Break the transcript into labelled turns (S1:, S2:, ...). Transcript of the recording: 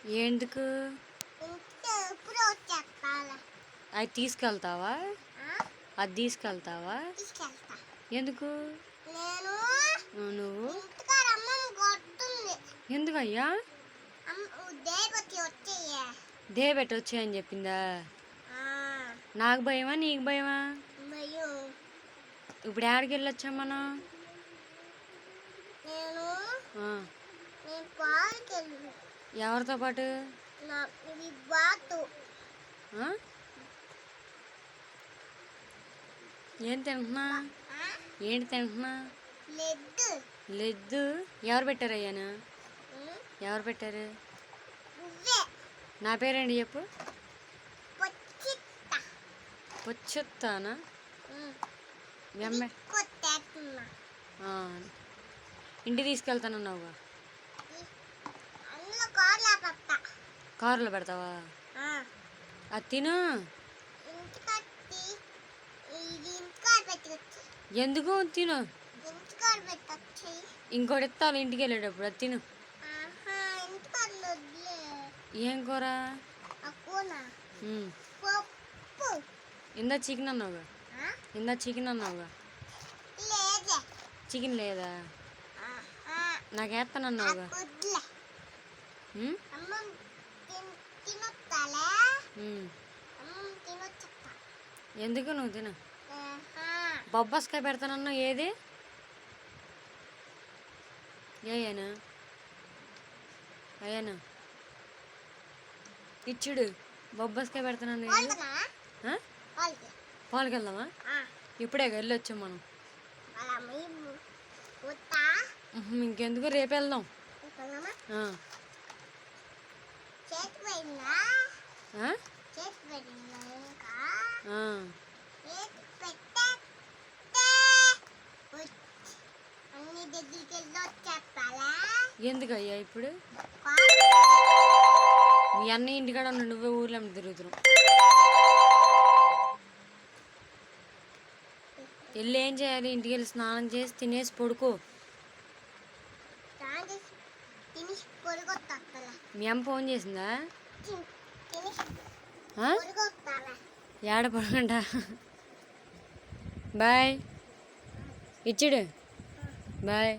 S1: ఎందుకు అది తీసుకెళ్తావా? అది తీసుకెళ్తావా? ఎందుకు నువ్వు ఎందుకయ్యా దేబెట్టి వచ్చాయని చెప్పిందా? నాకు భయమా నీకు భయమా? ఇప్పుడు ఎక్కడికి వెళ్ళొచ్చా మనం? ఎవరితో పాటు? ఏం తింటున్నా? ఏంటి తింటున్నా? లెద్దు ఎవరు పెట్టారు అయ్యాను? ఎవరు పెట్టారు? నా పేరేంటి చెప్పు. పొచ్చుతానా? ఇంటికి తీసుకెళ్తానన్నావుగా, కారులో పెడతావా? అది తిను. ఎందుకు తిను, ఇంకోటి ఎత్తాలి ఇంటికి వెళ్ళేటప్పుడు. అది తిను. ఏం కూర? ఇందా చికెన్ అన్నావుగా, చికెన్ అన్నావుగా. చికెన్ లేదా? నాకు వేస్తానన్నావుగా. ఎందుకు నువ్వు తిన? బొబ్బస్కాయ పెడతానన్నావు, ఏది? అయ్యాను ఇచ్చుడు. బొబ్బస్కాయ పెడతానన్నా ఏది? పాలకి వెళ్దామా? ఇప్పుడే వెళ్ళొచ్చాం మనం. ఇంకెందుకు, రేపు వెళ్దాం. ఎందుకయ్యా ఇప్పుడు? మీ అన్న ఇంటికాడ ఉన్న, నువ్వే ఊర్లో తిరుగుతున్నావు. వెళ్ళి ఏం చేయాలి? ఇంటికి వెళ్ళి స్నానం చేసి తినేసి పడుకో. మీ అమ్మ ఫోన్ చేసిందా? ఏడ పడకుండా. బాయ్ ఇచ్చుడు. బాయ్.